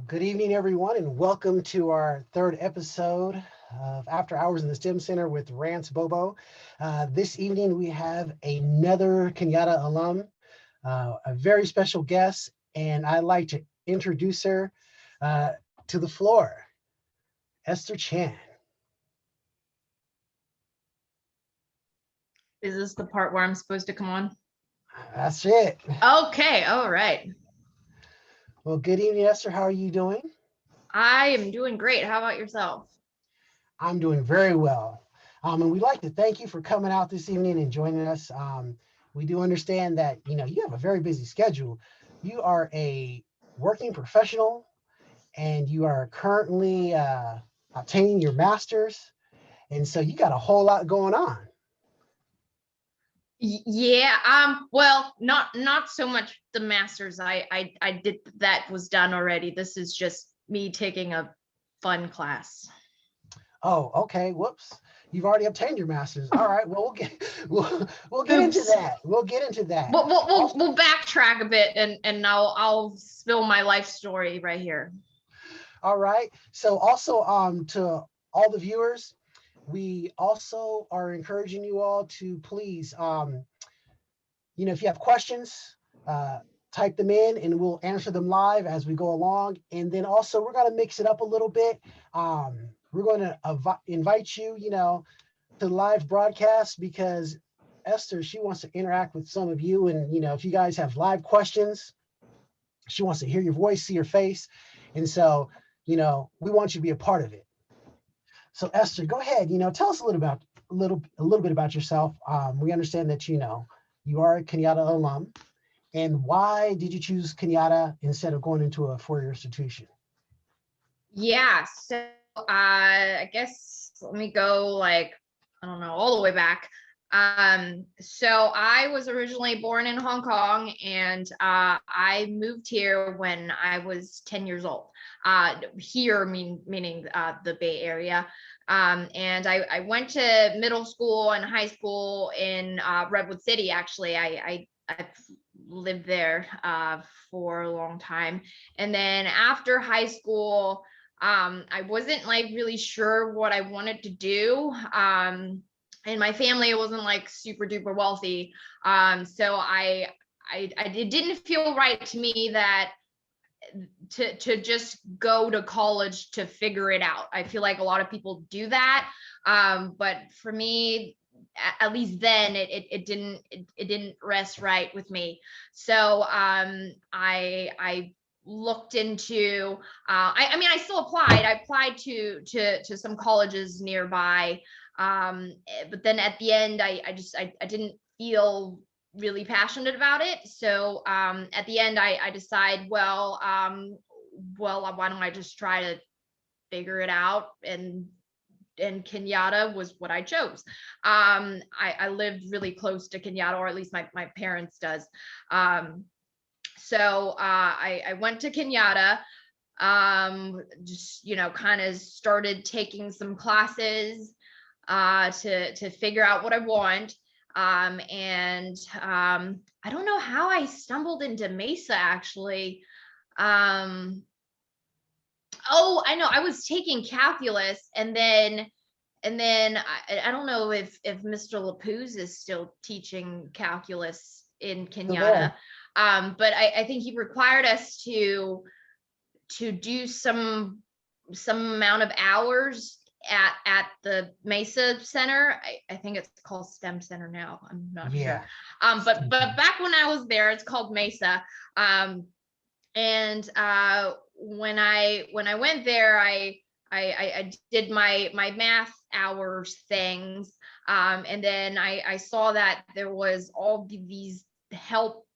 Good evening, everyone, and welcome to our third episode of After Hours in the STEM Center with Rance Bobo. This evening, we have another Kenyatta alum, a very special guest, and I'd like to introduce her uh, to the floor, Esther Chan. Is this the part where I'm supposed to come on? That's it. Okay, all right. Well, good evening, Esther. How are you doing? I am doing great. How about yourself? I'm doing very well. And we'd like to thank you for coming out this evening and joining us. We do understand that, you have a very busy schedule. You are a working professional and you are currently obtaining your master's. And so you got a whole lot going on. Yeah, well, not so much the masters. I did that was done already. This is just me taking a fun class. Oh, okay. Whoops. You've already obtained your master's. All right. Well, we'll get into Oops. that. We'll get into that. We'll backtrack a bit and I'll spill my life story right here. All right. So also to all the viewers, we also are encouraging you all to please if you have questions, uh, type them in and we'll answer them live as we go along. And then also we're going to mix it up a little bit. We're going to invite you, to live broadcast because Esther, she wants to interact with some of you. And, if you guys have live questions, she wants to hear your voice, see your face. And so, we want you to be a part of it. So Esther, go ahead. Tell us a little bit about yourself. We understand that you are a Kenyatta alum, and why did you choose Kenyatta instead of going into a four-year institution? Yeah, so I guess let me go like, I don't know, all the way back. So I was originally born in Hong Kong and I moved here when I was 10 years old. Here meaning the Bay Area. And I went to middle school and high school in Redwood City. Actually, I lived there for a long time. And then after high school, I wasn't like really sure what I wanted to do. And my family wasn't like super duper wealthy. So I it didn't feel right to me that to just go to college to figure it out. I feel like a lot of people do that. But for me, at least then it didn't rest right with me. So I looked into I mean I still applied. I applied to some colleges nearby. But then at the end I didn't feel really passionate about it. So at the end I decide, well, why don't I just try to figure it out, and Kenyatta was what I chose. I lived really close to Kenyatta, or at least my parents does. So I went to Kenyatta, just, kind of started taking some classes to figure out what I want. And I don't know how I stumbled into Mesa actually. Um, oh, I know, I was taking calculus, and then I don't know if Mr. Lapuz is still teaching calculus in Still Kenyatta. there. But I think he required us to do some amount of hours at the Mesa Center. I think it's called STEM Center now. I'm not Yeah. sure. But back when I was there, it's called Mesa. And when I went there, I did my math hours things, and then I saw that there was all these help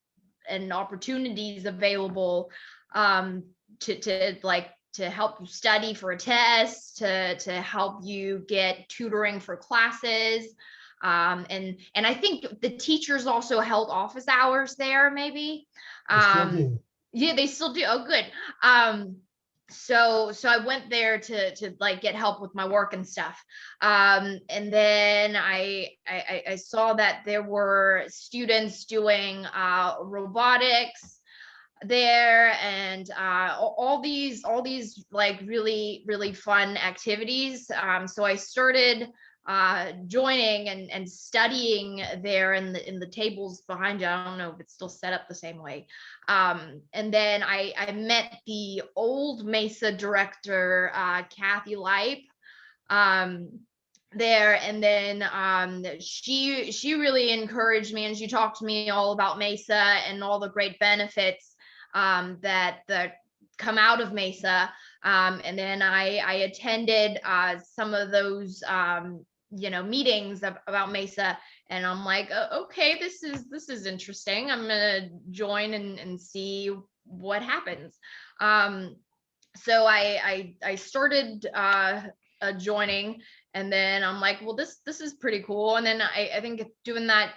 and opportunities available, to like to help you study for a test, to help you get tutoring for classes. And I think the teachers also held office hours there, maybe. They still um do. yeah, they still do. Oh, good. So I went there to like get help with my work and stuff. And then I saw that there were students doing robotics, there, and all these like really fun activities. So I started joining and studying there in the tables behind you. I don't know if it's still set up the same way. And then I met the old Mesa director, Kathy Lipe, um, there. And then she really encouraged me, and she talked to me all about Mesa and all the great benefits that come out of Mesa. And then I attended some of those meetings about Mesa, and I'm like, okay, this is interesting. I'm gonna join and see what happens. So I started joining, and then I'm like, well, this is pretty cool. And then I think doing that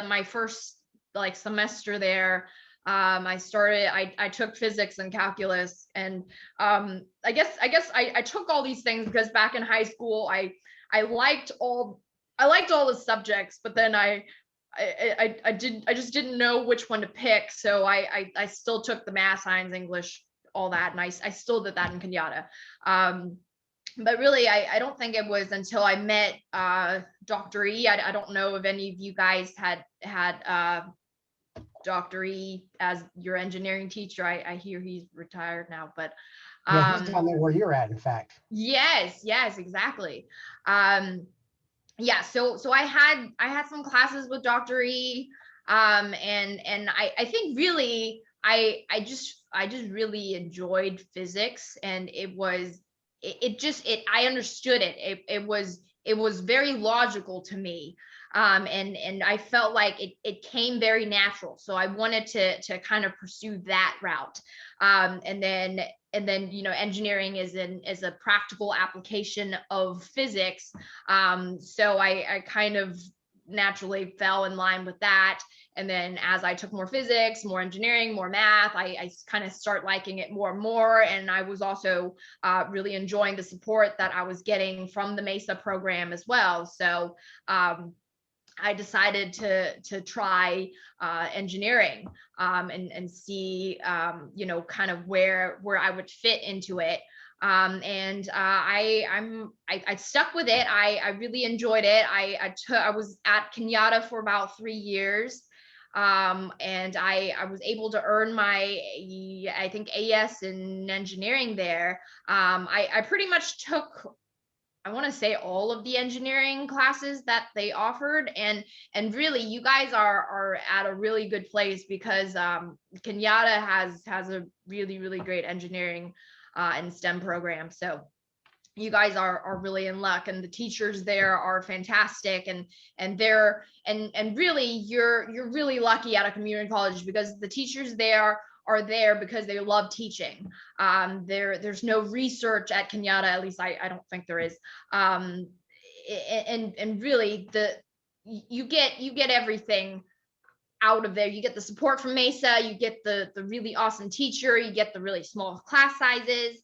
my first like semester there, I took physics and calculus. And I guess I took all these things because back in high school I liked all the subjects, but then I just didn't know which one to pick. So I still took the math, science, English, all that, and I still did that in Kenyatta. But really, I don't think it was until I met Dr. E. I don't know if any of you guys had Dr. E as your engineering teacher. I hear he's retired now, but Yeah, he's down there where you're at, in fact. yes, exactly. Yeah, so I had some classes with Dr. E, and I think really I just really enjoyed physics, and it I understood it. It was very logical to me. And I felt like it came very natural. So I wanted to kind of pursue that route. And then engineering is a practical application of physics. So I kind of naturally fell in line with that. And then as I took more physics, more engineering, more math, I kind of start liking it more and more. And I was also really enjoying the support that I was getting from the Mesa program as well. So I decided to try engineering, and see kind of where I would fit into it. And I stuck with it. I really enjoyed it. I was at Kenyatta for about 3 years. And I was able to earn my, I think, AS in engineering there. I pretty much took, I want to say, all of the engineering classes that they offered. And really, you guys are at a really good place, because Kenyatta has a really great engineering and STEM program. So you guys are really in luck, and the teachers there are fantastic. And really, you're really lucky at a community college, because the teachers there are there because they love teaching. There's no research at Kenyatta, at least I don't think there is. And really, you get everything out of there. You get the support from Mesa, you get the really awesome teacher, you get the really small class sizes.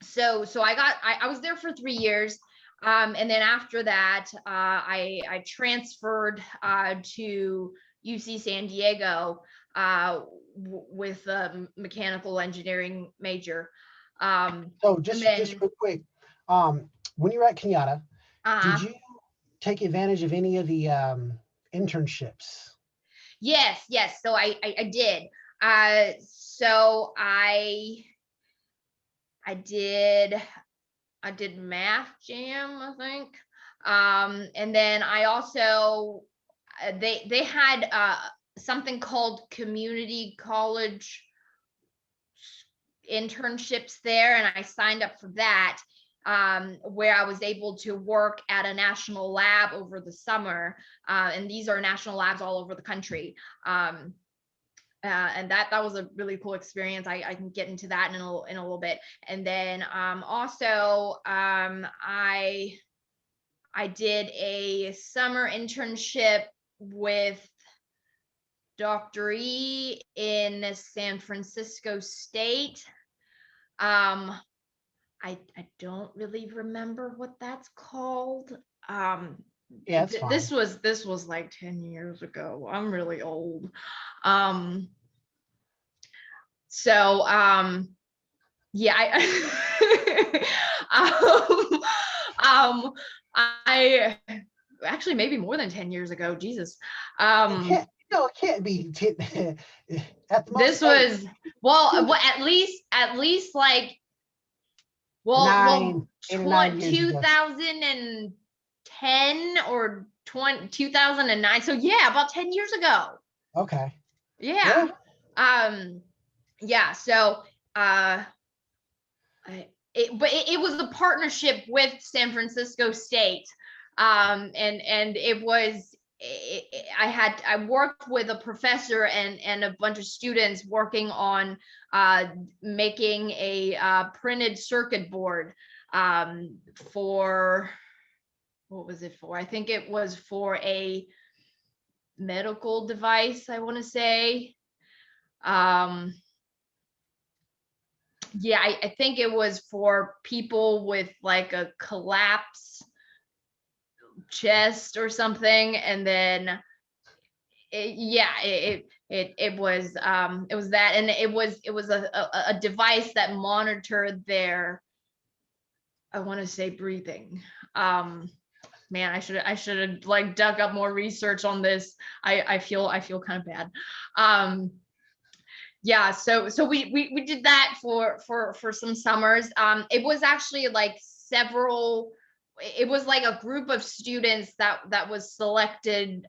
So I was there for 3 years. And then after that, I transferred to UC San Diego with a mechanical engineering major. So And just then real quick, when you were at Kenyatta, did you take advantage of any of the internships? yes. So I did. So I did math jam, I think. And then I also they had something called community college internships there, and I signed up for that, where I was able to work at a national lab over the summer. And these are national labs all over the country. And that was a really cool experience. I can get into that in a little bit. And then also I did a summer internship with Dr. E in San Francisco State. I don't really remember what that's called. Yeah, it's fine. This was like 10 years ago. I'm really old. So yeah, I actually maybe more than 10 years ago. Jesus. It can't. No, it can't be. At the most, This hey, was well at least like well 8 or 9 years ago. 2010 or 2009. So yeah, about 10 years ago. Okay. Yeah. Yeah. Yeah, so it was a partnership with San Francisco State. And it was I worked with a professor and a bunch of students working on making a printed circuit board for what was it for? I think it was for a medical device, I want to say. Yeah, I think it was for people with like a collapse chest or something. And then it was that, and it was a device that monitored their, I want to say, breathing. Man, I should have like dug up more research on this. I feel kind of bad. Yeah, so we did that for some summers. It was actually like it was like a group of students that was selected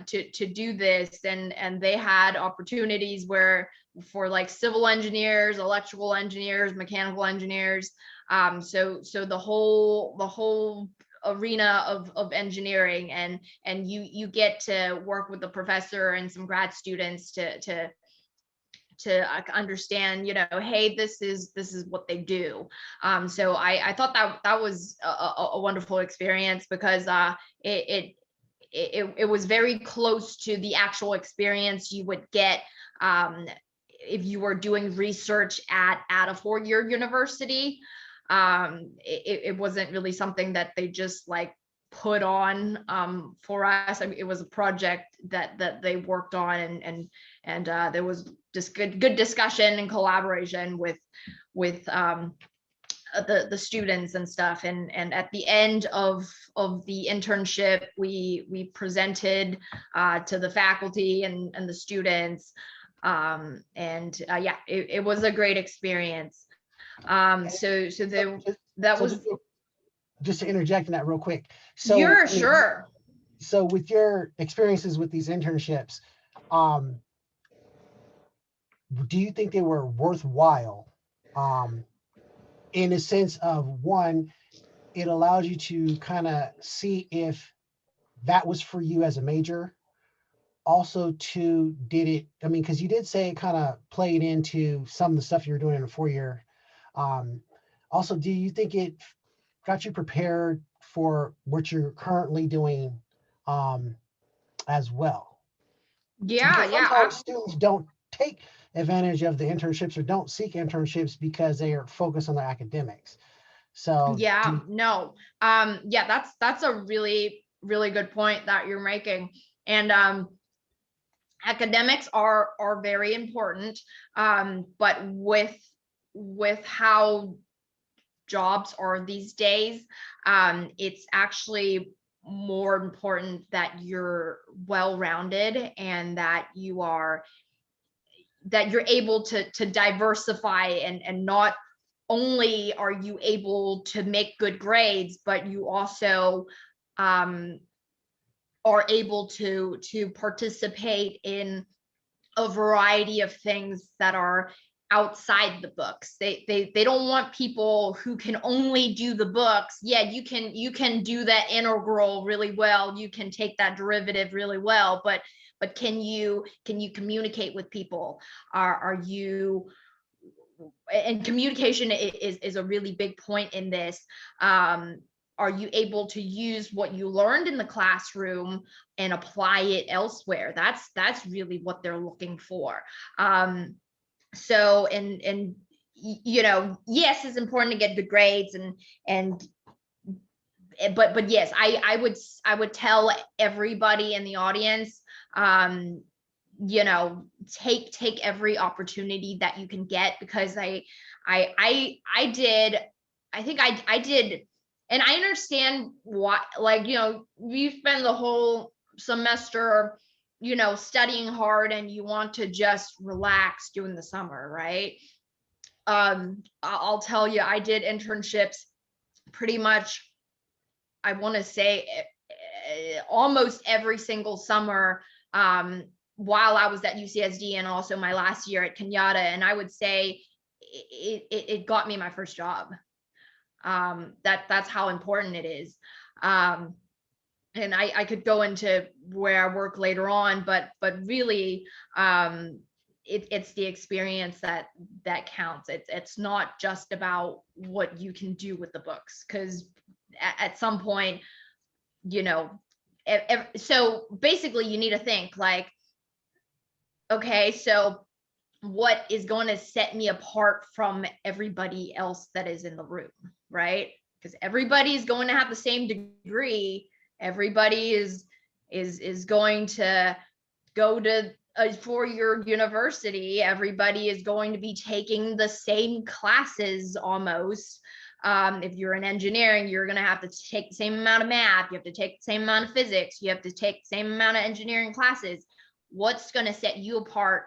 to do this, and they had opportunities where for like civil engineers, electrical engineers, mechanical engineers. So the whole arena of engineering, and you get to work with the professor and some grad students to understand, hey, this is what they do. So I thought that was a wonderful experience, because it was very close to the actual experience you would get if you were doing research at a 4-year university. It wasn't really something that they just like put on for us. I mean, it was a project that they worked on, and there was just good discussion and collaboration with the students and stuff. And at the end of the internship, we presented to the faculty and the students. Yeah, it was a great experience. That So was. just to interject in that real quick. So You're sure. So with your experiences with these internships, do you think they were worthwhile? In a sense of, one, it allows you to kind of see if that was for you as a major. Also, two, did it, I mean, because you did say it kind of played into some of the stuff you were doing in a 4-year. Also, do you think it got you prepared for what you're currently doing as well? Yeah, Because yeah. sometimes students don't take advantage of the internships or don't seek internships because they are focused on their academics. So Yeah, no. Yeah, that's a really, really good point that you're making. And academics are very important. But with how jobs are these days, it's actually more important that you're well-rounded, and that you're able to diversify, and not only are you able to make good grades, but you also are able to participate in a variety of things that are outside the books. They don't want people who can only do the books. Yeah, you can do that integral really well. You can take that derivative really well, but can you communicate with people? Are you, and communication is a really big point in this. Are you able to use what you learned in the classroom and apply it elsewhere? That's really what they're looking for. So, yes, it's important to get good grades and but yes, I would tell everybody in the audience, you know, take every opportunity that you can get, because I did, I think I did, and I understand why, like, you know, you spend the whole semester, you know, studying hard and you want to just relax during the summer, right? I'll tell you, I did internships pretty much, I want to say almost every single summer, while I was at UCSD and also my last year at Kenyatta. And I would say it got me my first job. That's how important it is. And I could go into where I work later on, but really, it's the experience that counts. It's not just about what you can do with the books, because at some point, you know, so basically you need to think like, okay, so what is going to set me apart from everybody else that is in the room, right? Because everybody is going to have the same degree. Everybody is going to go to a 4-year university. Everybody is going to be taking the same classes almost. If you're in engineering, you're going to have to take the same amount of math. You have to take the same amount of physics. You have to take the same amount of engineering classes. What's going to set you apart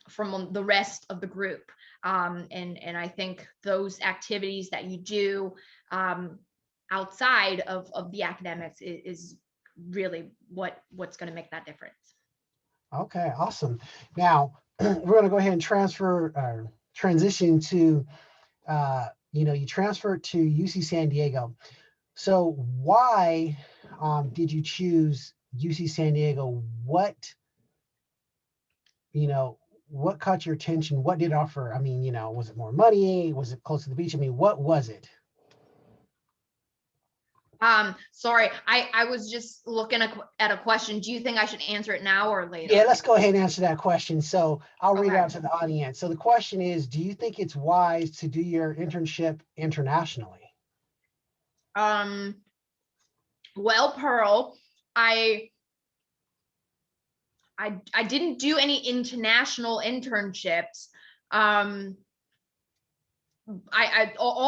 from the rest of the group? And I think those activities that you do outside of the academics is really what's going to make that difference. Okay, awesome. Now we're going to go ahead and transition to, you know, you transferred to UC San Diego. So why did you choose UC San Diego? What, you know, what caught your attention? What did it offer? I mean, you know, was it more money? Was it close to the beach? I mean, what was it? Sorry, I was just looking at a question. Do you think I should answer it now or later? Yeah, let's go ahead and answer that question. So I'll read it Okay. out to the audience. So the question is, do you think it's wise to do your internship internationally? Well, Pearl, I didn't do any international internships. All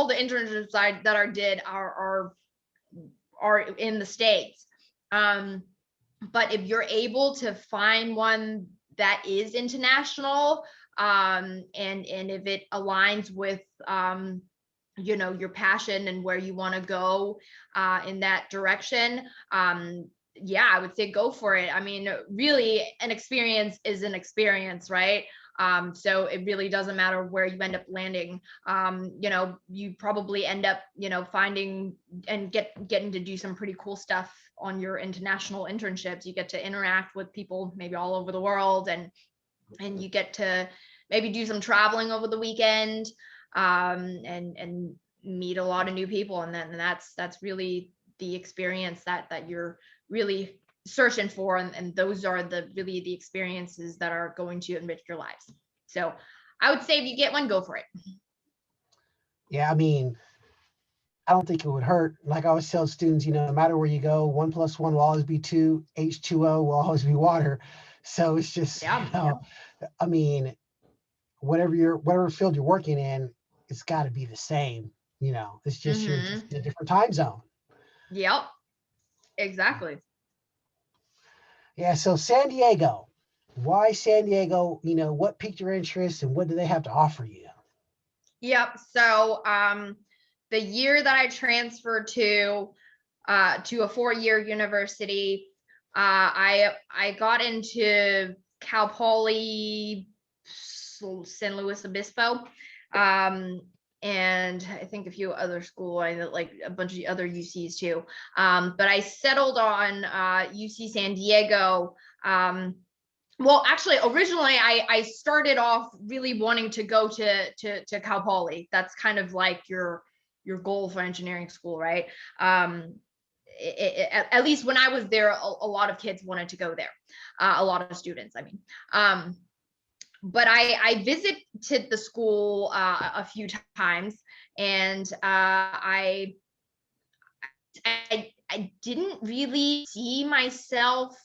the internships that I did are in the States. But if you're able to find one that is international, and if it aligns with you know, your passion and where you want to go in that direction, yeah, I would say go for it. I mean, really, an experience is an experience, right? So it really doesn't matter where you end up landing. You know, you probably end up, you know, finding and getting to do some pretty cool stuff on your international internships. You get to interact with people maybe all over the world, and you get to maybe do some traveling over the weekend, and meet a lot of new people. And then that's really the experience that you're really searching for, and those are really the experiences that are going to enrich your lives. So I would say if you get one, go for it. Yeah, I mean, I don't think it would hurt. Like I always tell students, you know, no matter where you go, 1+1 will always be 2, H2O will always be water. So it's just, Yeah. you know, I mean, whatever field you're working in, it's got to be the same. You know, it's just you're just in a different time zone. Yep. Exactly. Yeah. So San Diego, why San Diego? You know, what piqued your interest and what do they have to offer you? Yep. So the year that I transferred to a 4-year university, I got into Cal Poly San Luis Obispo, and I think a few other schools, like a bunch of other UCs too. But I settled on UC San Diego. Well, actually, originally I started off really wanting to go to Cal Poly. That's kind of like your goal for engineering school, right? At least when I was there, a lot of kids wanted to go there. A lot of students, I mean. But I visited the school a few times, and I I didn't really see myself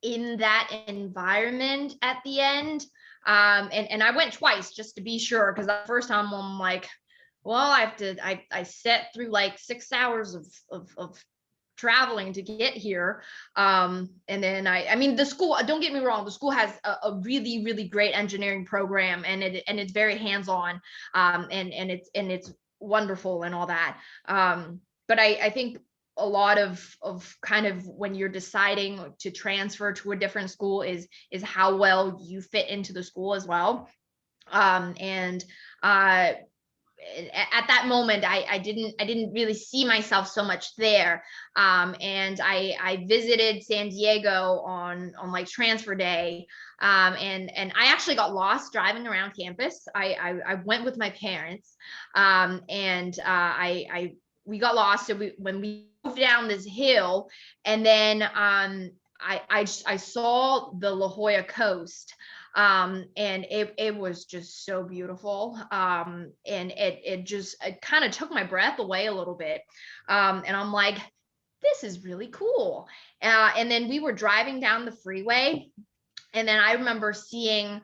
in that environment at the end. And I went twice just to be sure, because the first time I'm like, well, I sat through like 6 hours of traveling to get here. And then I mean, the school, don't get me wrong, the school has a really, really great engineering program, and it's very hands-on, and it's wonderful and all that. But I think a lot of kind of when you're deciding to transfer to a different school is how well you fit into the school as well. And at that moment, I didn't really see myself so much there. And I visited San Diego on like transfer day. And I actually got lost driving around campus. I went with my parents. And we got lost. So when we moved down this hill, and then I saw the La Jolla coast. And it was just so beautiful. And it kind of took my breath away a little bit. And I'm like, this is really cool. And then we were driving down the freeway, and then I remember seeing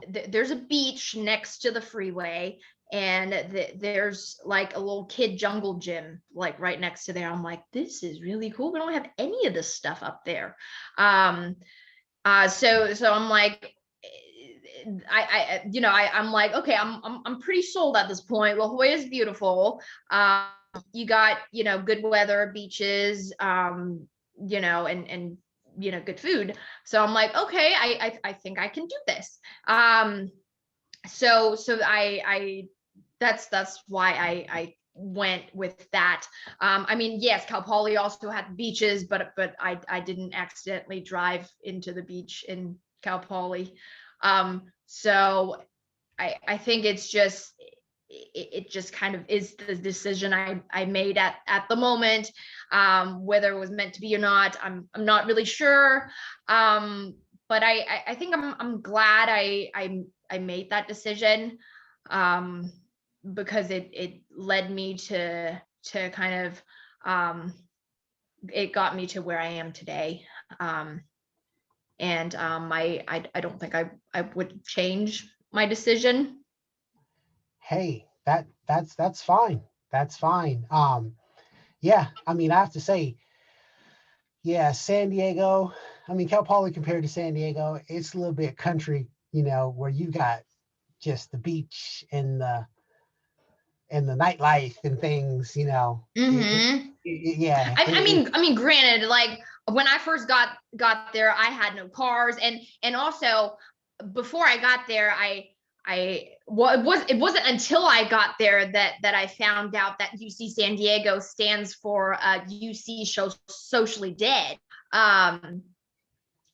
there's a beach next to the freeway, and there's like a little kid jungle gym like right next to there. I'm like, this is really cool. We don't have any of this stuff up there. So I'm like, I'm like, okay, I'm pretty sold at this point. La Jolla is beautiful. You got, good weather, beaches, and good food. So I'm like, okay, I think I can do this. So I that's why I went with that. I mean, yes, Cal Poly also had beaches, but I didn't accidentally drive into the beach in Cal Poly. So I think it's just it just kind of is the decision I made at the moment. Whether it was meant to be or not, I'm not really sure. But I think I'm glad I made that decision. Because it led me to kind of it got me to where I am today. And I don't think I would change my decision. Hey, that's fine. That's fine. Yeah, I mean, I have to say, yeah, San Diego. I mean, Cal Poly compared to San Diego, it's a little bit country, where you've got just the beach and the nightlife and things, Mm-hmm. yeah. I mean, granted, like when I first got there, I had no cars, and also before I got there, well, it wasn't until I got there that I found out that UC San Diego stands for UC Socially Dead.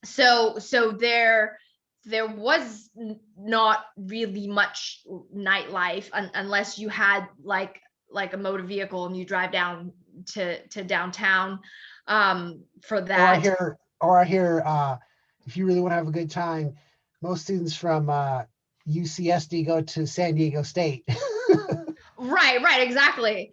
So there was not really much nightlife unless you had like a motor vehicle and you drive down to downtown for that. Or I hear, if you really want to have a good time, most students from UCSD go to San Diego State. Right, exactly.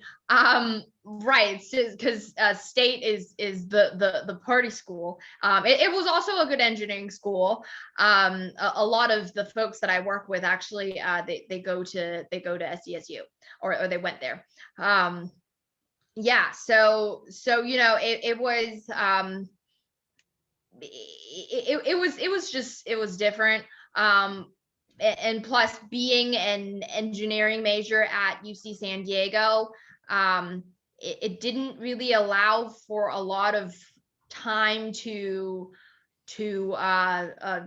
Right, because state is the party school. It was also a good engineering school. A lot of the folks that I work with actually they go to SDSU, or they went there. Yeah, so it was it was different. And plus being an engineering major at UC San Diego, it didn't really allow for a lot of time to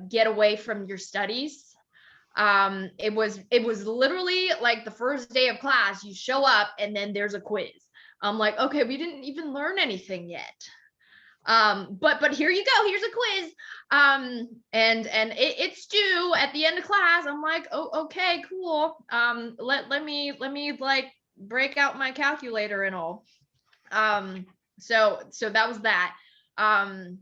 get away from your studies. It was literally like the first day of class, you show up and then there's a quiz. I'm like, okay, we didn't even learn anything yet. But here you go, here's a quiz. And it's due at the end of class. I'm like, oh, okay, cool. Let me like break out my calculator and all. So that was that. And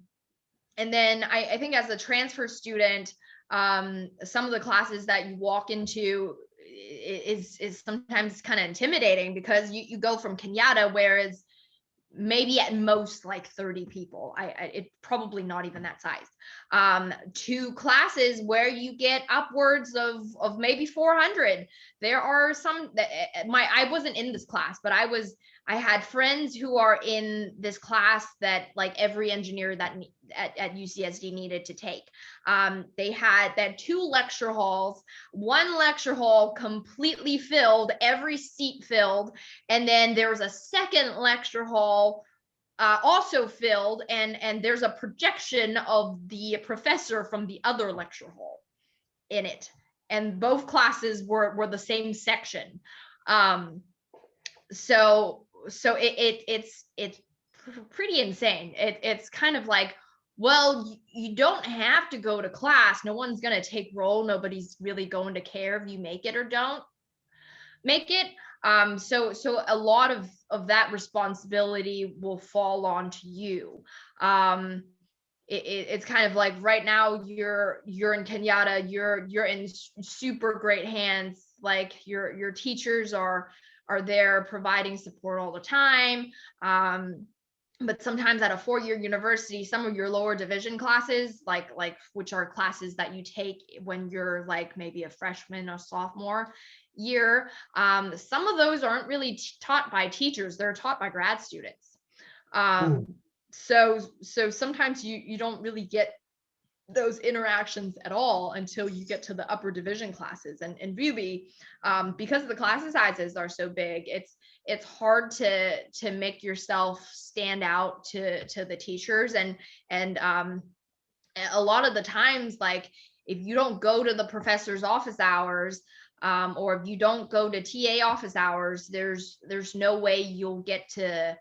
then I think as a transfer student, some of the classes that you walk into is sometimes kind of intimidating, because you go from Kenyatta, whereas maybe at most like 30 people. It probably not even that size. To classes where you get upwards of maybe 400. There are some that I wasn't in this class, but I had friends who are in this class that like every engineer that at UCSD needed to take. They had 2 lecture halls, one lecture hall completely filled, every seat filled, and then there was a second lecture hall also filled, and there's a projection of the professor from the other lecture hall in it, and both classes were the same section. So it's pretty insane. It's kind of like, well, you don't have to go to class. No one's going to take roll. Nobody's really going to care if you make it or don't make it. So a lot of that responsibility will fall onto you. It's kind of like right now you're in Kenyatta, you're in super great hands. Like your teachers are there providing support all the time. But sometimes at a 4-year university, some of your lower division classes, like which are classes that you take when you're like maybe a freshman or sophomore year, some of those aren't really taught by teachers. They're taught by grad students. So sometimes you don't really get those interactions at all until you get to the upper division classes. And really, because the class sizes are so big, it's hard to make yourself stand out to the teachers. And a lot of the times, like if you don't go to the professor's office hours, or if you don't go to TA office hours, there's no way you'll get to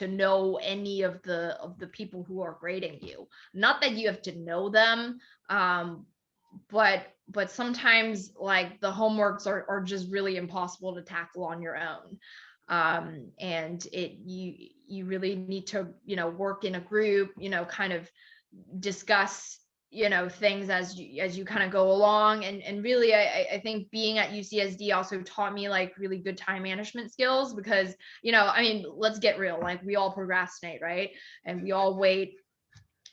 know any of the people who are grading you. Not that you have to know them, but sometimes like the homeworks are just really impossible to tackle on your own. And you really need to, work in a group, kind of discuss, things as you kind of go along. And really, I think being at UCSD also taught me like really good time management skills, because, I mean, let's get real, like we all procrastinate, right? And we all wait,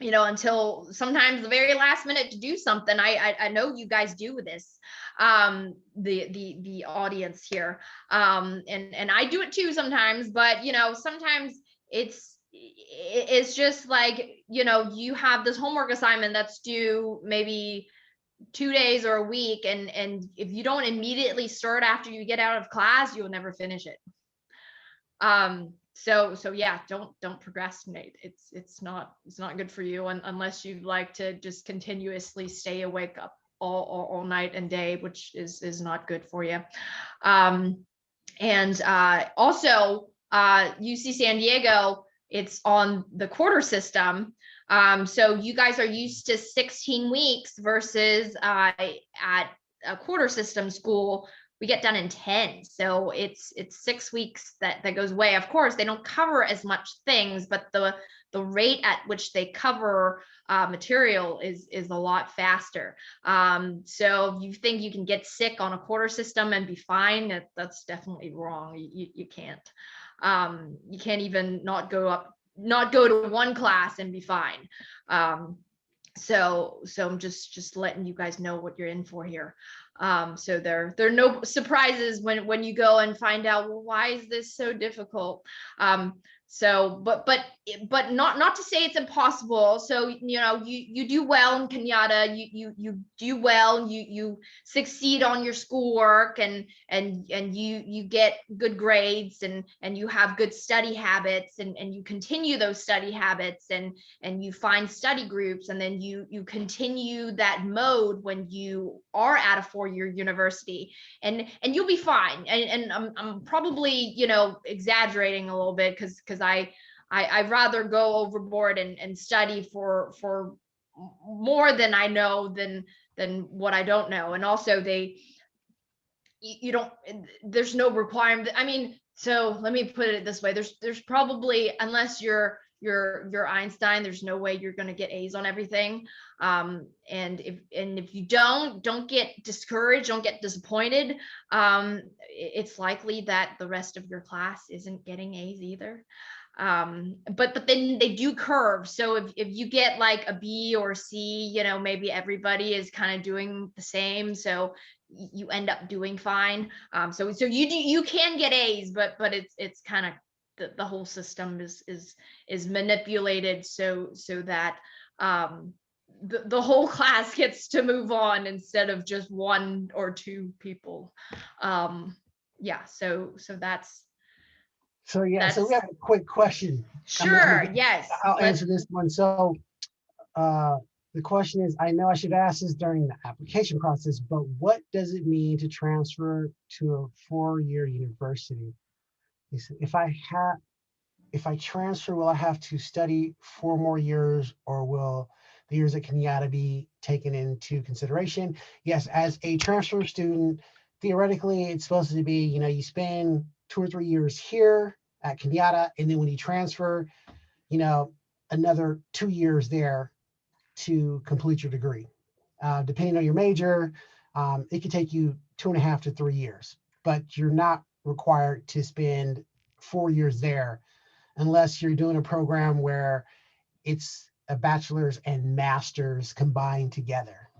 until sometimes the very last minute to do something. I know you guys do this, the audience here, and I do it too sometimes. But sometimes it's just like, you have this homework assignment that's due maybe 2 days or a week, and if you don't immediately start after you get out of class, you'll never finish it. So yeah, don't procrastinate. It's not good for you, unless you like to just continuously stay awake up all night and day, which is not good for you. And also UC San Diego, it's on the quarter system. So you guys are used to 16 weeks versus at a quarter system school, we get done in 10. So it's 6 weeks that goes away. Of course, they don't cover as much things, but the rate at which they cover material is a lot faster. So if you think you can get sick on a quarter system and be fine, that's definitely wrong. You can't. You can't even not go to one class and be fine. So I'm just letting you guys know what you're in for here. So there are no surprises when you go and find out, well, why is this so difficult? So, but not to say it's impossible. So, you do well in Kenyatta, you do well, you succeed on your schoolwork, and you get good grades, and you have good study habits, and you continue those study habits, and you find study groups, and then you continue that mode when you are at a 4-year university, and you'll be fine. And I'm probably, exaggerating a little bit, because I'd rather go overboard and study for more than I know than what I don't know. And also there's no requirement. I mean, so let me put it this way. There's probably, unless you're Einstein, there's no way you're going to get A's on everything. And if you don't get discouraged, don't get disappointed. It's likely that the rest of your class isn't getting A's either. But then they do curve. So if you get like a B or C, you know, maybe everybody is kind of doing the same. So you end up doing fine. So you can get A's, but it's kind of the whole system is manipulated so that the whole class gets to move on instead of just one or two people. Yeah, so that's So yeah, so we have a quick question. sure. Yes, I'll answer this one. So the question is, I know I should ask this during the application process, but what does it mean to transfer to a four-year university? He said, if I transfer, will I have to study 4 more years, or will the years at Kenyatta be taken into consideration? Yes, as a transfer student, theoretically, it's supposed to be, you know, you spend 2 or 3 years here at Kenyatta, and then when you transfer, you know, another 2 years there to complete your degree. Depending on your major, it could take you 2.5 to 3 years, but you're not required to spend 4 years there unless you're doing a program where it's a bachelor's and master's combined together.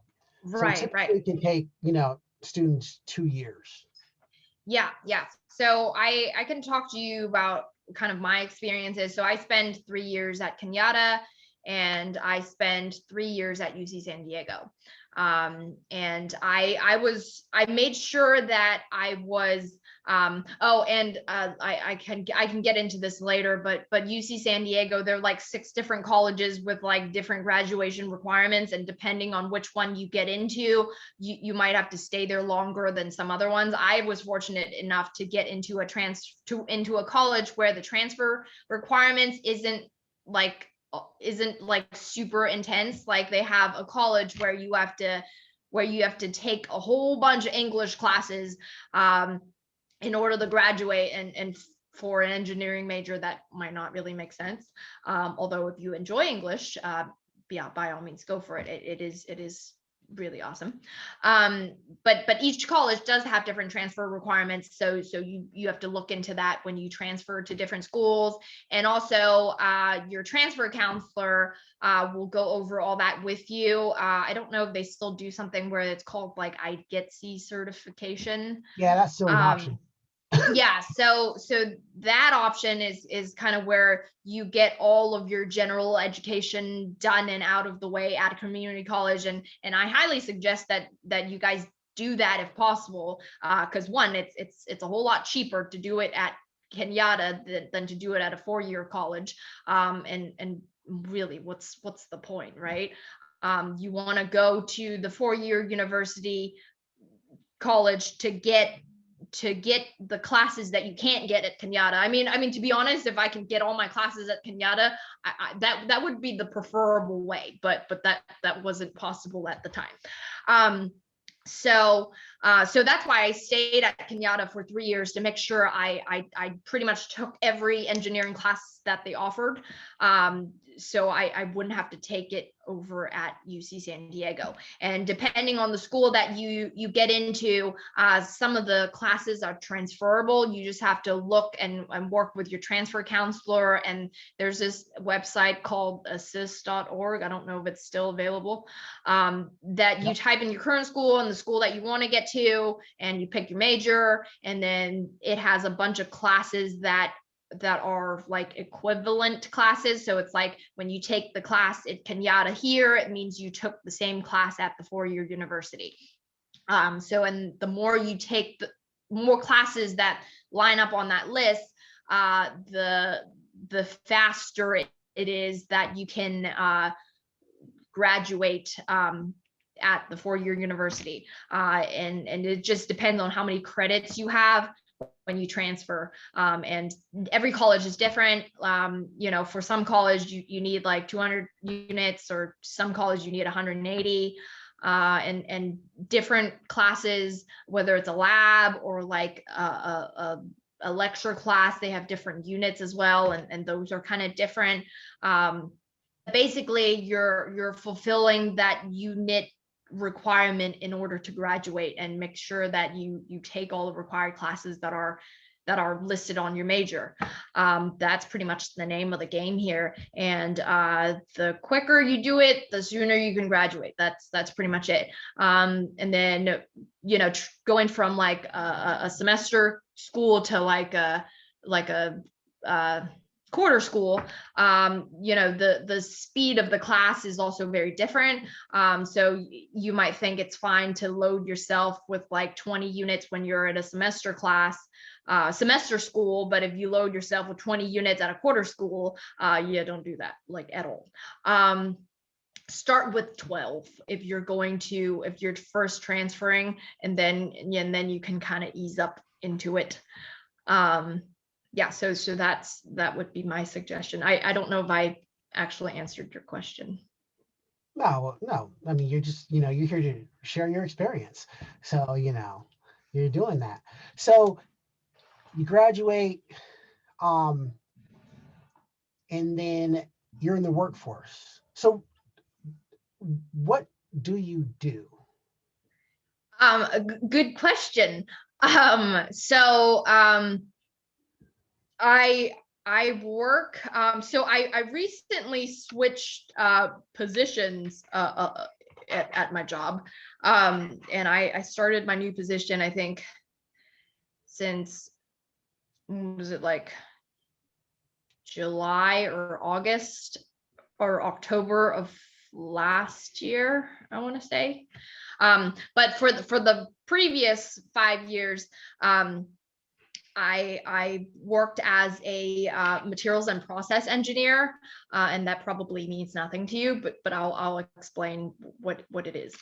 So right, right. typically it can take, you know, students 2 years. Yeah, yeah. So I can talk to you about kind of my experiences. So I spent 3 years at Kenyatta and I spent 3 years at UC San Diego. And I made sure that I was I can get into this later, but UC San Diego, there are like 6 different colleges with like different graduation requirements, and depending on which one you get into, you might have to stay there longer than some other ones. I was fortunate enough to get into into a college where the transfer requirements isn't like super intense. Like they have a college where you have to take a whole bunch of English classes in order to graduate, and for an engineering major that might not really make sense. Although if you enjoy English, yeah, by all means go for it. It is really awesome. But each college does have different transfer requirements, so you have to look into that when you transfer to different schools. And also your transfer counselor will go over all that with you. I don't know if they still do something where it's called like I get C certification. Yeah, that's still an option. Yeah, so that option is kind of where you get all of your general education done and out of the way at a community college, and I highly suggest that you guys do that if possible, because one, it's a whole lot cheaper to do it at Kenyatta than to do it at a 4-year college. And really, what's the point, right? You want to go to the 4-year university college to get the classes that you can't get at Kenyatta. I mean, to be honest, if I can get all my classes at Kenyatta, that would be the preferable way, but that wasn't possible at the time. So that's why I stayed at Kenyatta for 3 years, to make sure I pretty much took every engineering class that they offered. So I wouldn't have to take it over at UC San Diego. And depending on the school that you get into, some of the classes are transferable. You just have to look and work with your transfer counselor. And there's this website called assist.org. I don't know if it's still available, that you type in your current school and the school that you want to get to, and you pick your major, and then it has a bunch of classes that are like equivalent classes. So it's like when you take the class at Kenyatta here, it means you took the same class at the 4-year university. So, and the more you take, the more classes that line up on that list, the faster it is that you can graduate at the 4-year university. And it just depends on how many credits you have when you transfer. And every college is different. For some college, you need like 200 units, or some college you need 180. And different classes, whether it's a lab or like a lecture class, they have different units as well. And those are kind of different. Basically, you're fulfilling that unit requirement in order to graduate, and make sure that you take all the required classes that are that are listed on your major. That's pretty much the name of the game here. And the quicker you do it, the sooner you can graduate. That's pretty much it. And then, going from like a semester school to like a quarter school, the speed of the class is also very different. So you might think it's fine to load yourself with like 20 units when you're at a semester school, but if you load yourself with 20 units at a quarter school, don't do that like at all. Start with 12 if you're first transferring, and then you can kind of ease up into it. So that would be my suggestion. I don't know if I actually answered your question. No. I mean, you're just, you're here to share your experience. So, you're doing that. So you graduate, and then you're in the workforce. So what do you do? Good question. I work. So I recently switched positions at my job, and I started my new position, I think, since, was it like July or August or October of last year, I want to say. But for the previous 5 years, I worked as a materials and process engineer, and that probably means nothing to you, but I'll explain what it is.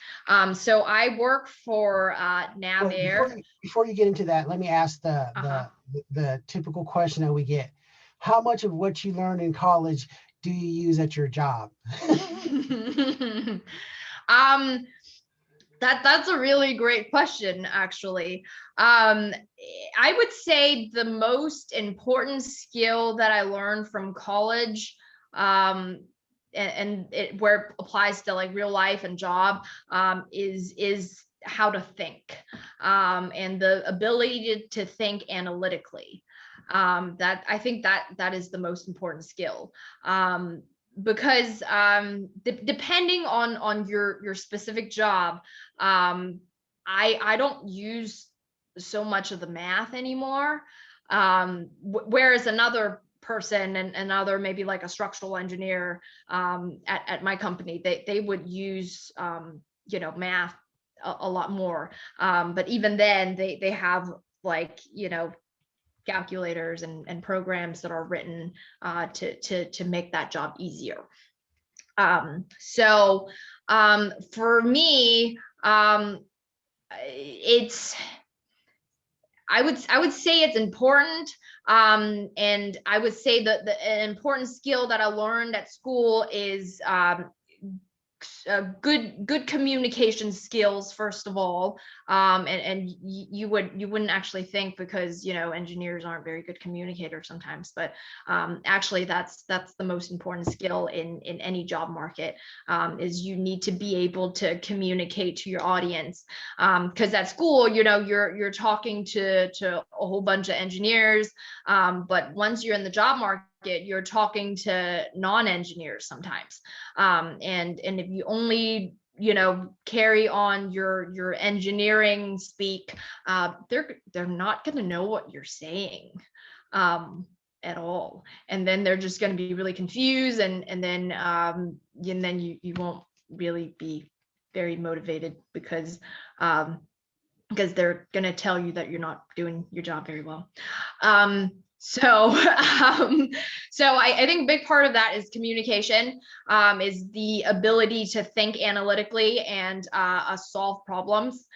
So I work for NavAir. Well, before you get into that, let me ask the typical question that we get. How much of what you learned in college do you use at your job? That's a really great question, actually. I would say the most important skill that I learned from college, and where it applies to like real life and job, is how to think, and the ability to think analytically. That I think that is the most important skill. Because depending on your specific job, I don't use so much of the math anymore, whereas another person and another, maybe like a structural engineer at my company, they would use math a lot more, but even then they have like calculators and programs that are written to make that job easier. For me, it's, I would say it's important, and I would say that an important skill that I learned at school is good communication skills, first of all, and you wouldn't actually think, because engineers aren't very good communicators sometimes, but actually that's the most important skill in any job market, is you need to be able to communicate to your audience, because at school you're talking to a whole bunch of engineers, but once you're in the job market, you're talking to non-engineers sometimes, and if you only carry on your engineering speak, they're not going to know what you're saying at all, and then they're just going to be really confused, and then you won't really be very motivated, because they're going to tell you that you're not doing your job very well. So I think a big part of that is communication, is the ability to think analytically and solve problems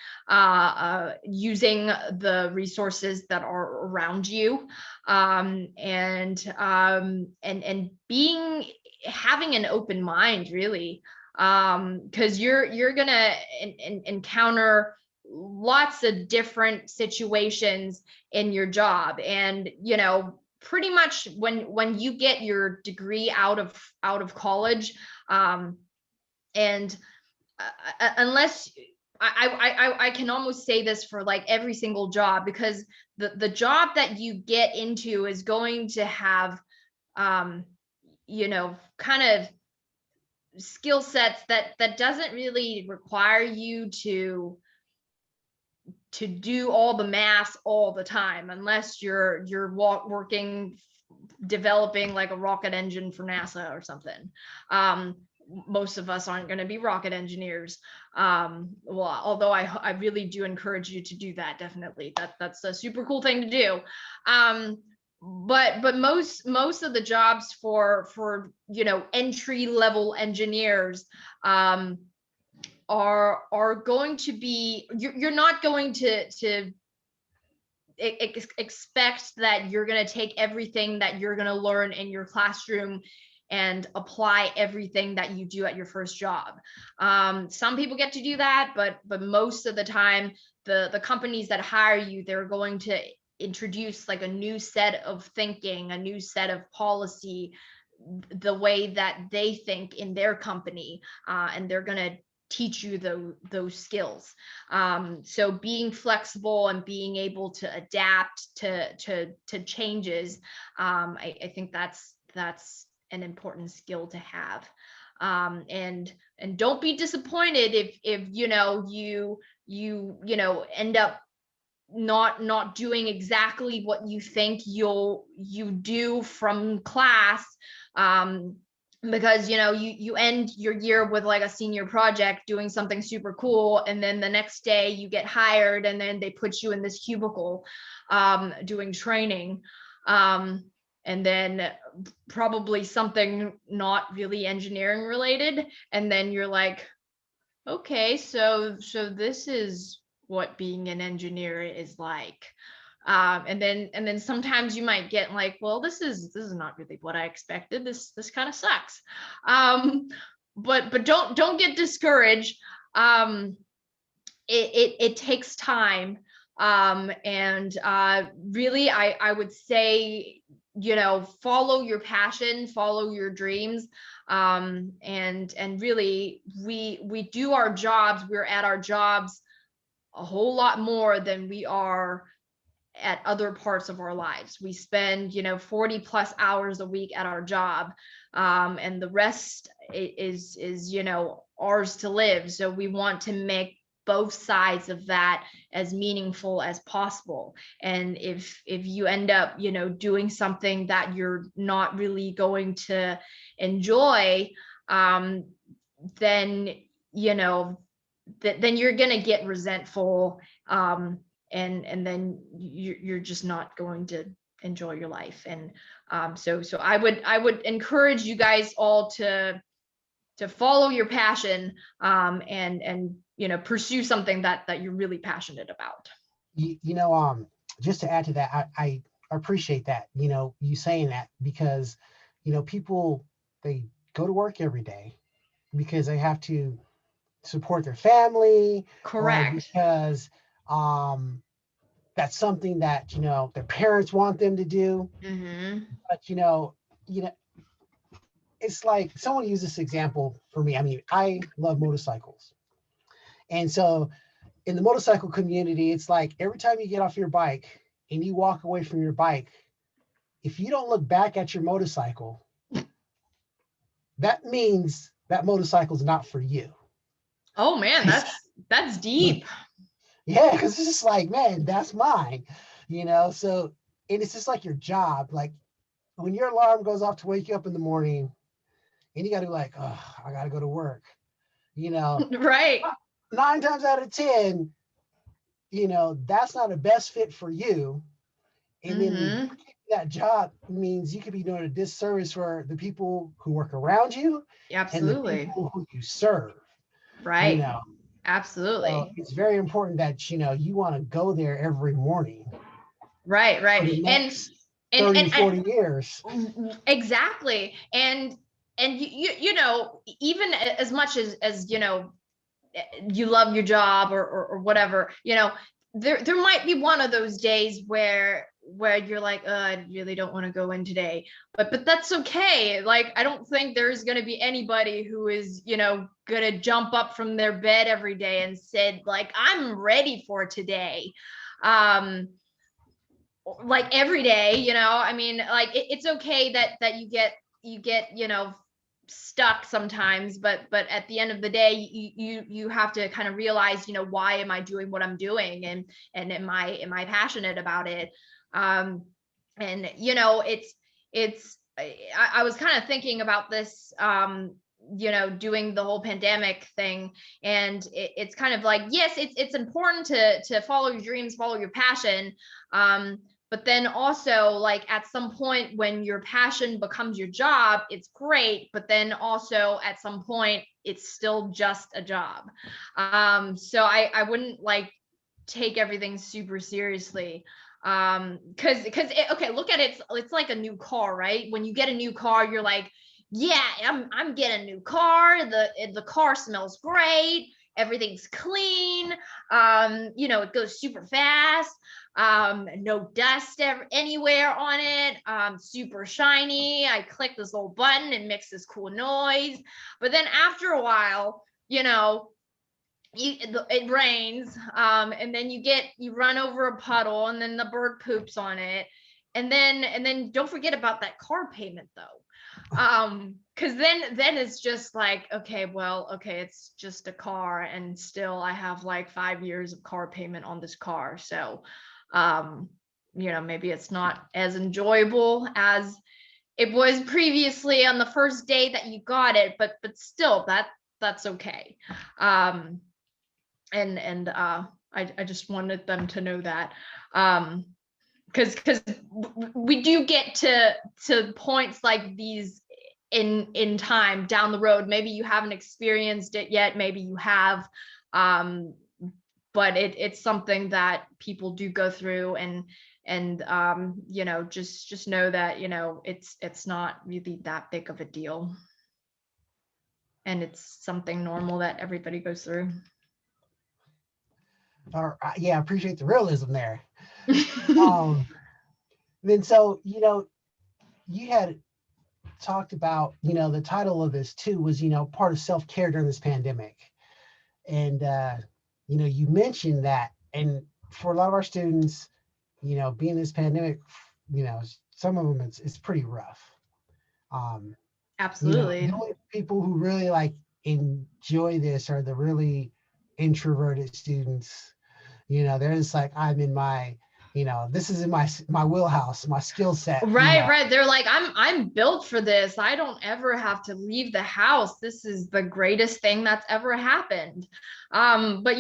using the resources that are around you, and having an open mind, really, because you're gonna encounter lots of different situations in your job, and pretty much when you get your degree out of college, and unless I can almost say this for like every single job, because the job that you get into is going to have, you know, kind of skill sets that doesn't really require you to do all the math all the time, unless you're working developing like a rocket engine for NASA or something. Most of us aren't going to be rocket engineers. Well, although I really do encourage you to do that. Definitely, that's a super cool thing to do. But most of the jobs for you know, entry level engineers, are going to be, you're not going to expect that you're going to take everything that you're going to learn in your classroom and apply everything that you do at your first job. Some people get to do that, but most of the time, the companies that hire you, they're going to introduce like a new set of thinking, a new set of policy, the way that they think in their company, and they're going to teach you those skills. So being flexible and being able to adapt to changes, I think that's an important skill to have. And don't be disappointed if you know, you know, end up not doing exactly what you think you do from class, because you know, you end your year with like a senior project doing something super cool, and then the next day you get hired and then they put you in this cubicle, doing training, and then probably something not really engineering related, and then you're like, okay, so this is what being an engineer is like. And then sometimes you might get like, well, this is not really what I expected. This kind of sucks. But don't get discouraged. It takes time. And really, I would say, you know, follow your passion, follow your dreams. And really, we do our jobs, we're at our jobs a whole lot more than we are at other parts of our lives. We spend, you know, 40 plus hours a week at our job, and the rest is, you know, ours to live. So we want to make both sides of that as meaningful as possible. And if you end up, you know, doing something that you're not really going to enjoy, then, you know, then you're going to get resentful, and then you're just not going to enjoy your life. And so I would encourage you guys all to follow your passion, and you know, pursue something that you're really passionate about. You know, just to add to that, I appreciate that, you know, you saying that, because, you know, people, they go to work every day because they have to support their family, or Correct. because that's something that, you know, their parents want them to do. Mm-hmm. But you know, it's like, someone used this example for me. I mean, I love motorcycles, and so in the motorcycle community, it's like every time you get off your bike and you walk away from your bike, if you don't look back at your motorcycle, that means that motorcycle is not for you. Oh man, that's deep. Yeah, because it's just like, man, that's mine, you know. So, and it's just like your job. Like when your alarm goes off to wake you up in the morning, and you got to be like, oh, I got to go to work, you know. Right. 9 times out of 10, you know, that's not a best fit for you. And then Mm-hmm. that job means you could be doing a disservice for the people who work around you and the Absolutely. people who you serve, you Right. know. So Absolutely. it's very important that, you know, you want to go there every morning Right, for right. the And next and 30 to and, 40 years. exactly. And you know, even as much as you know, you love your job, or whatever, you know, there might be one of those days where you're like, I really don't want to go in today, but that's okay. Like, I don't think there's going to be anybody who is, going to jump up from their bed every day and said like, I'm ready for today. Like every day, I mean, like it's okay that you get stuck sometimes, but at the end of the day, you have to kind of realize, why am I doing what I'm doing, and am I passionate about it. And I was kind of thinking about this, doing the whole pandemic thing, and it's kind of like, yes, it's important to follow your dreams, follow your passion, but then also, like, at some point when your passion becomes your job, it's great, but then also at some point it's still just a job. So I wouldn't like take everything super seriously, because okay, look at it, it's like a new car, right? When you get a new car, you're like, yeah, I'm getting a new car, the car smells great, everything's clean, it goes super fast, no dust anywhere on it, super shiny, I click this little button and makes this cool noise. But then after a while, it rains, and then you run over a puddle, and then the bird poops on it, and then don't forget about that car payment though, because then it's just like, okay, it's just a car, and still I have like 5 years of car payment on this car. So maybe it's not as enjoyable as it was previously on the first day that you got it, but still that's okay. And I just wanted them to know that, because we do get to points like these in time down the road. Maybe you haven't experienced it yet, maybe you have, but it's something that people do go through, and just know that it's not really that big of a deal, and it's something normal that everybody goes through. Yeah, I appreciate the realism there. Then so you had talked about the title of this too was part of self-care during this pandemic, and you mentioned that, and for a lot of our students, being this pandemic, some of them it's pretty rough. Absolutely. The only people who really like enjoy this are the really introverted students. They're just like, I'm in my, this is in my wheelhouse, my skill set. Right. They're like, I'm built for this. I don't ever have to leave the house. This is the greatest thing that's ever happened. But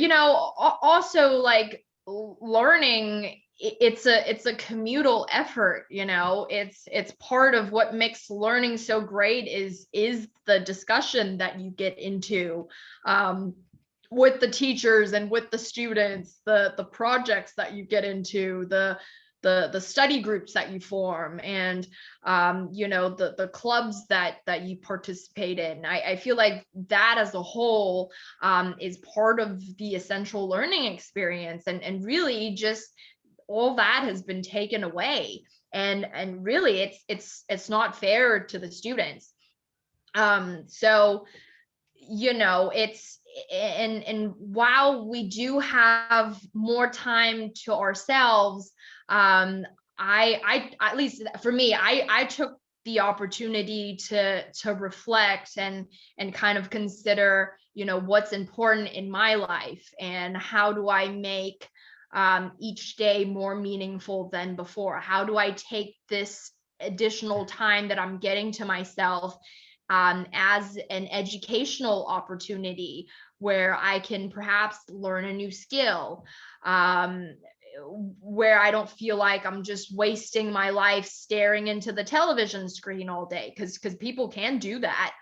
also like learning, it's a communal effort. It's part of what makes learning so great is the discussion that you get into, with the teachers and with the students, the projects that you get into, the study groups that you form, and the clubs that you participate in. I feel like that as a whole is part of the essential learning experience, and really just all that has been taken away, and really it's not fair to the students. So it's, and while we do have more time to ourselves, I at least for me, I took the opportunity to reflect and kind of consider what's important in my life, and how do I make each day more meaningful than before. How do I take this additional time that I'm getting to myself as an educational opportunity, where I can perhaps learn a new skill, where I don't feel like I'm just wasting my life staring into the television screen all day, because people can do that.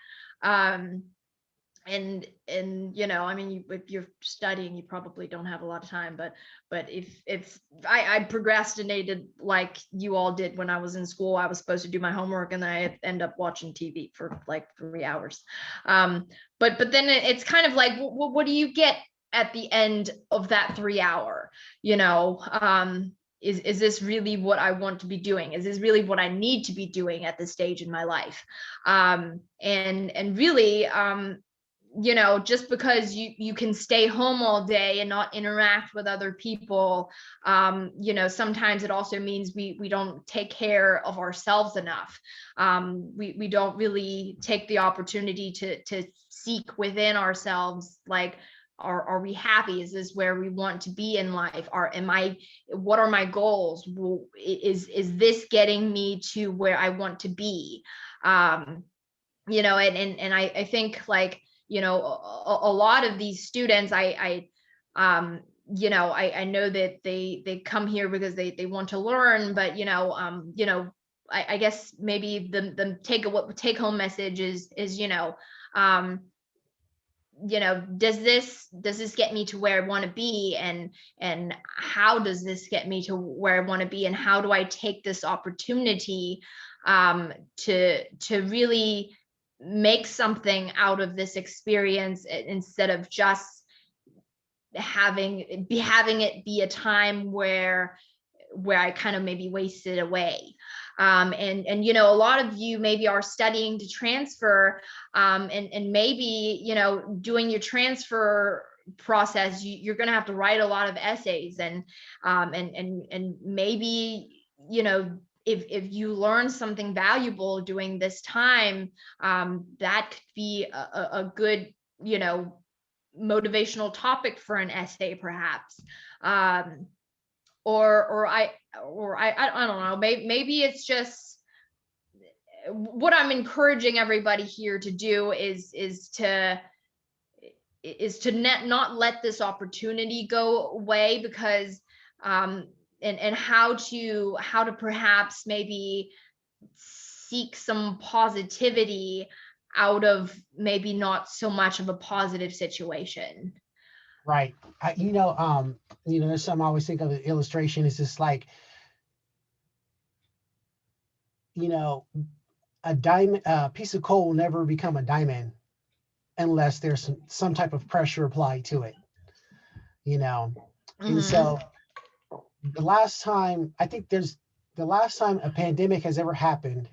And I mean, if you're studying, you probably don't have a lot of time, but if I procrastinated like you all did when I was in school. I was supposed to do my homework, and I end up watching TV for like 3 hours. But then it's kind of like, what do you get at the end of that 3 hour? is this really what I want to be doing? Is this really what I need to be doing at this stage in my life? And really, just because you can stay home all day and not interact with other people, sometimes it also means we don't take care of ourselves enough. We don't really take the opportunity to seek within ourselves, like, are we happy? Is this where we want to be in life? What are my goals? Is this getting me to where I want to be? And I think, like, a lot of these students, I know that they come here because they want to learn, but I guess maybe the take home message is um, does this get me to where I want to be, and how does this get me to where I want to be, and how do I take this opportunity to really make something out of this experience, instead of just having it be a time where I kind of maybe wasted away. And a lot of you maybe are studying to transfer, and maybe doing your transfer process, you're going to have to write a lot of essays, and maybe if you learn something valuable doing this time, that could be a good motivational topic for an essay, perhaps. Or I don't know, maybe it's just what I'm encouraging everybody here to do is to not let this opportunity go away, because and how to perhaps maybe seek some positivity out of maybe not so much of a positive situation. Right. There's something I always think of, the illustration is just like, a diamond, a piece of coal will never become a diamond unless there's some type of pressure applied to it, And so the last time a pandemic has ever happened,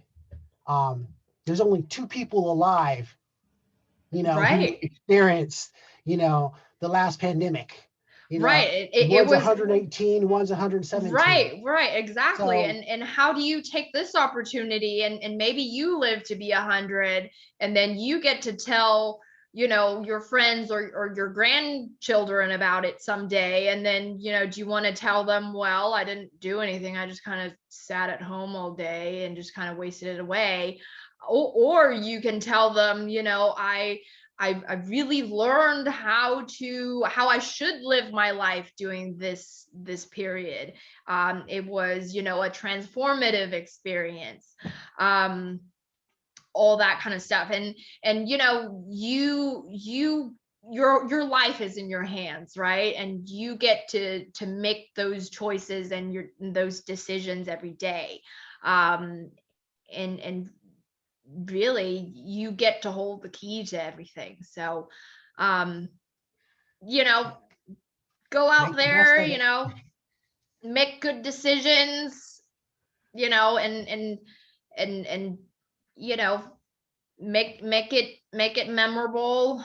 there's only 2 people alive, who Right. experienced, the last pandemic. Right. It One's was 118, one's 117. right, exactly. So And how do you take this opportunity, and maybe you live to be 100, and then you get to tell your friends or your grandchildren about it someday, and then do you want to tell them, well, I didn't do anything, I just kind of sat at home all day and just kind of wasted it away? Or you can tell them, I've really learned how I should live my life during this period. It was, a transformative experience. All that kind of stuff. And your life is in your hands, right? And you get to make those choices and those decisions every day. And really, you get to hold the key to everything. So you know go out make the best there, of it. make good decisions, and you know make it memorable.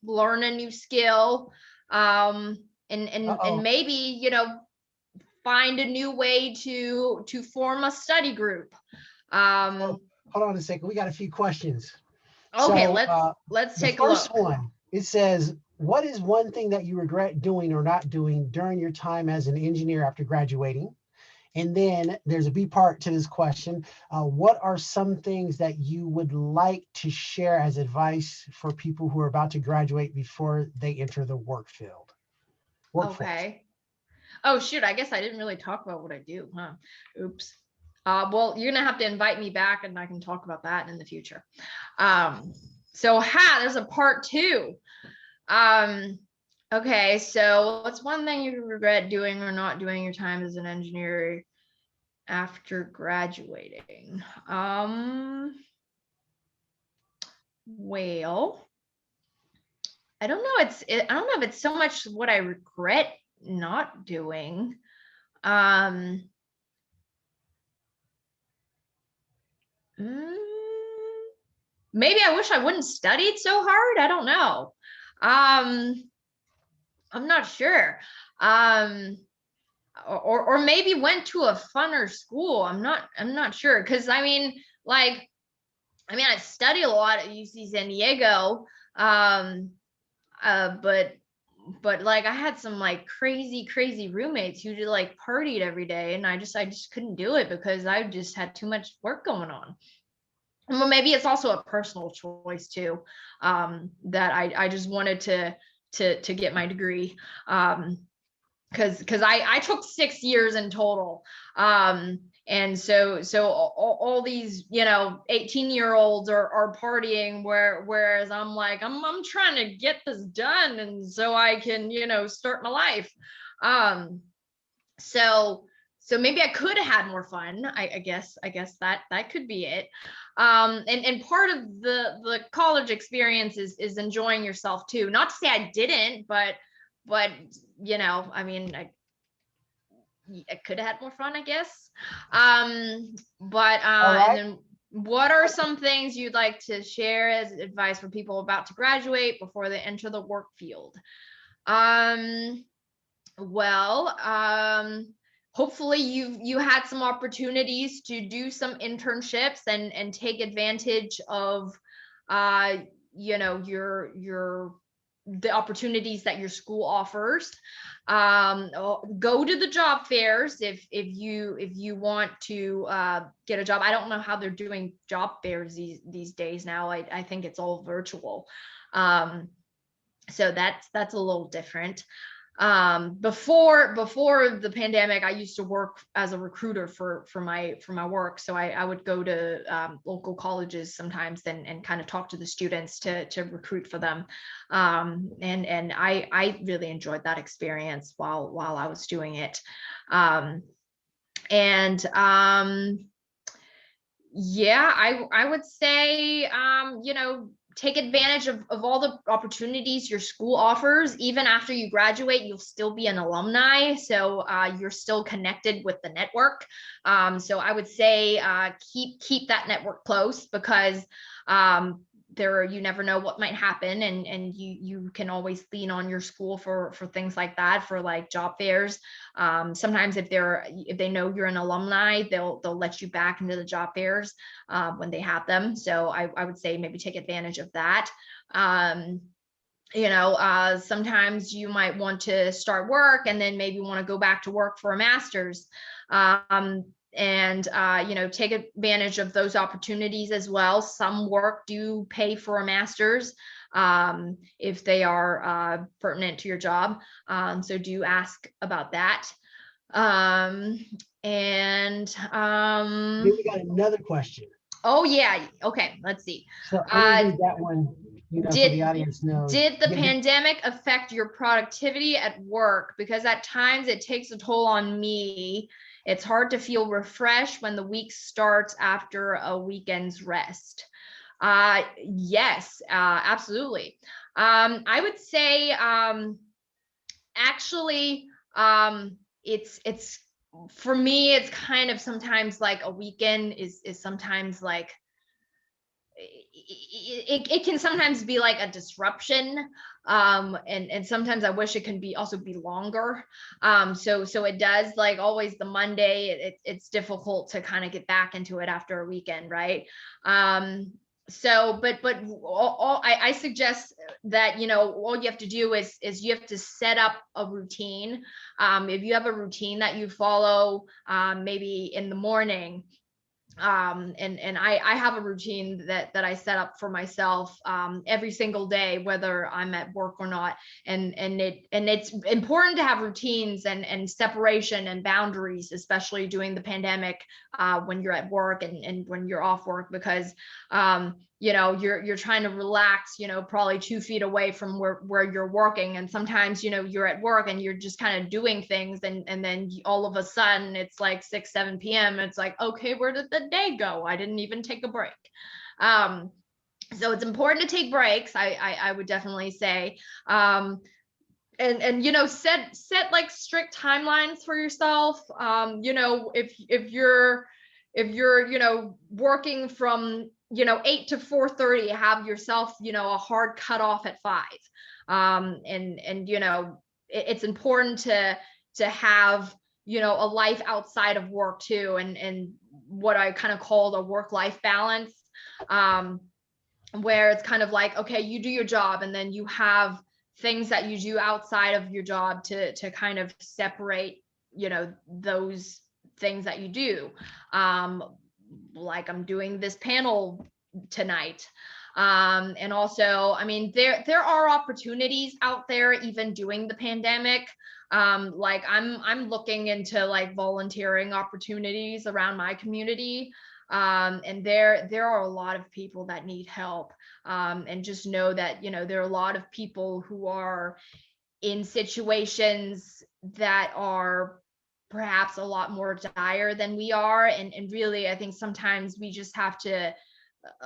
Learn a new skill, and Uh-oh. maybe find a new way to form a study group. So hold on a second. We got a few questions. Okay, So let's the take a first look. one, it says, what is one thing that you regret doing or not doing during your time as an engineer after graduating? And then there's a B part to this question. What are some things that you would like to share as advice for people who are about to graduate before they enter the workforce? Okay. Oh shoot, I guess I didn't really talk about what I do, huh? Oops. Well, you're gonna have to invite me back and I can talk about that in the future. So there's a part 2. Okay, so what's one thing you regret doing or not doing your time as an engineer after graduating? Well, I don't know. I don't know if it's so much what I regret not doing. Um, maybe I wish I wouldn't studied so hard. I don't know. I'm not sure. Um, or maybe went to a funner school. I'm not sure. Cause I mean, I studied a lot at UC San Diego. Um, but like I had some like crazy roommates who just like partied every day, and I just couldn't do it because I just had too much work going on. Well, maybe it's also a personal choice too, that I just wanted to get my degree. Because I took 6 years in total. And so all these 18-year-olds are partying, whereas I'm like I'm trying to get this done, and so I can start my life. um so maybe I could have had more fun. I guess that could be it. And part of the college experience is enjoying yourself too. Not to say I didn't, but I mean, I could have had more fun, I guess. But All and right. then what are some things you'd like to share as advice for people about to graduate before they enter the work field? Um, well, hopefully you had some opportunities to do some internships and take advantage of your the opportunities that your school offers. Go to the job fairs if you want to get a job. I don't know how they're doing job fairs these days now. I think it's all virtual. So that's a little different. Before the pandemic, I used to work as a recruiter for my work. So I would go to local colleges sometimes and kind of talk to the students to recruit for them. And I really enjoyed that experience while I was doing it. And yeah, I would say take advantage of all the opportunities your school offers. Even after you graduate, you'll still be an alumni, so you're still connected with the network. So I would say keep that network close, because you never know what might happen, and you can always lean on your school for things like that, for like job fairs. Sometimes if they know you're an alumni, they'll let you back into the job fairs when they have them. So I would say maybe take advantage of that. Sometimes you might want to start work and then maybe want to go back to work for a master's. And take advantage of those opportunities as well. Some work do pay for a master's if they are pertinent to your job. So do ask about that. And Then we got another question. oh yeah, okay, let's see. So I'm gonna read that one, so the Did audience knows. did the pandemic affect your productivity at work? Because at times it takes a toll on me. It's hard to feel refreshed when the week starts after a weekend's rest. Yes, absolutely. I would say actually it's for me, it's kind of sometimes like a weekend is sometimes like it can sometimes be like a disruption. And sometimes I wish it can be longer. So it does, like always the Monday, it's difficult to kind of get back into it after a weekend, right? I suggest that all you have to do is you have to set up a routine. If you have a routine that you follow, maybe in the morning, and I have a routine that I set up for myself every single day, whether I'm at work or not. And it's important to have routines and separation and boundaries, especially during the pandemic, when you're at work and when you're off work, because you're trying to relax, probably 2 feet away from where you're working. And sometimes, you're at work and you're just kind of doing things. And then all of a sudden it's like 6, 7 p.m. It's like, okay, where did the day go? I didn't even take a break. So it's important to take breaks. I would definitely say, and set like strict timelines for yourself. If you're working from 8 to 4:30, have yourself a hard cutoff at 5. And it's important to have a life outside of work too, and what I kind of call a work-life balance, where it's kind of like, okay, you do your job and then you have things that you do outside of your job to kind of separate those things that you do. Like I'm doing this panel tonight. And also, I mean, there are opportunities out there even during the pandemic. Like I'm looking into like volunteering opportunities around my community. And there are a lot of people that need help. And just know that there are a lot of people who are in situations that are perhaps a lot more dire than we are. And really, I think sometimes we just have to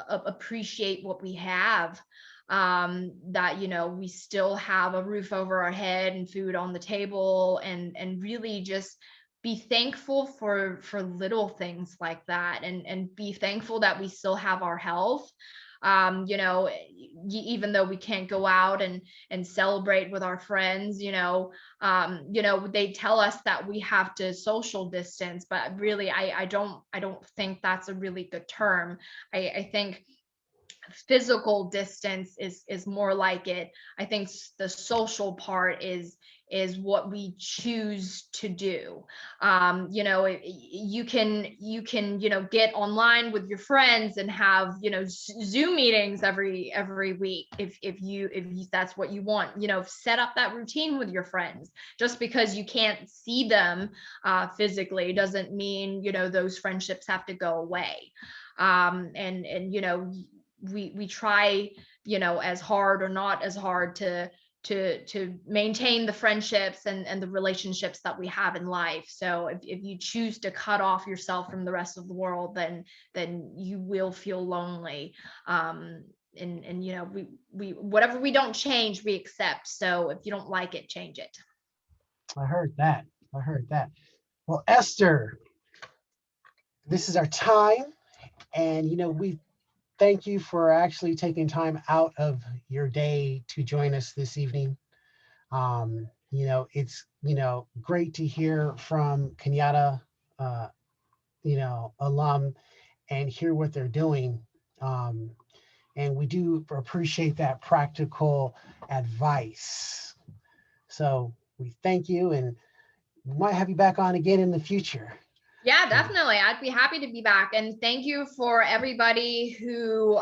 appreciate what we have. That we still have a roof over our head and food on the table, and really just be thankful for little things like that, and be thankful that we still have our health. Even though we can't go out and celebrate with our friends, they tell us that we have to social distance, but really I don't think that's a really good term. I think physical distance is more like it. I think the social part is what we choose to do. You can get online with your friends and have Zoom meetings every week if that's what you want. Set up that routine with your friends. Just because you can't see them physically doesn't mean those friendships have to go away. We try as hard or not as hard to maintain the friendships and the relationships that we have in life. So if you choose to cut off yourself from the rest of the world, then you will feel lonely. We whatever we don't change, we accept. So if you don't like it, change it. I heard that. Well, Esther, this is our time, and we thank you for actually taking time out of your day to join us this evening. It's great to hear from Kenyatta, alum, and hear what they're doing. And we do appreciate that practical advice. So we thank you, and we might have you back on again in the future. Yeah, definitely. I'd be happy to be back. And thank you for everybody who,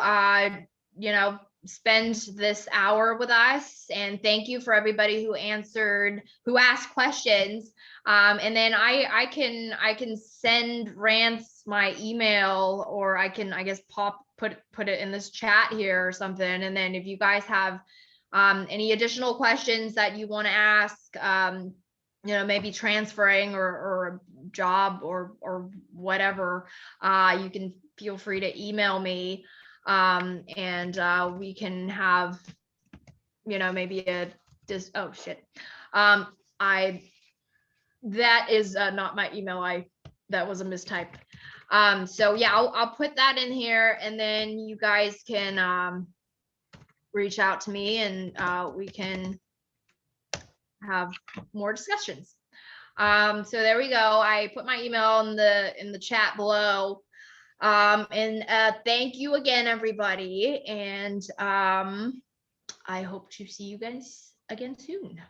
spend this hour with us. And thank you for everybody who asked questions. And then I can send Rance my email, or I can, I guess, put it in this chat here or something. And then if you guys have any additional questions that you want to ask, maybe transferring or a job or whatever, you can feel free to email me, and we can have maybe oh shit, that is not my email. That was a mistype. So yeah, I'll put that in here, and then you guys can reach out to me, and we can have more discussions. So there we go. I put my email in the chat below. And thank you again, everybody. And I hope to see you guys again soon.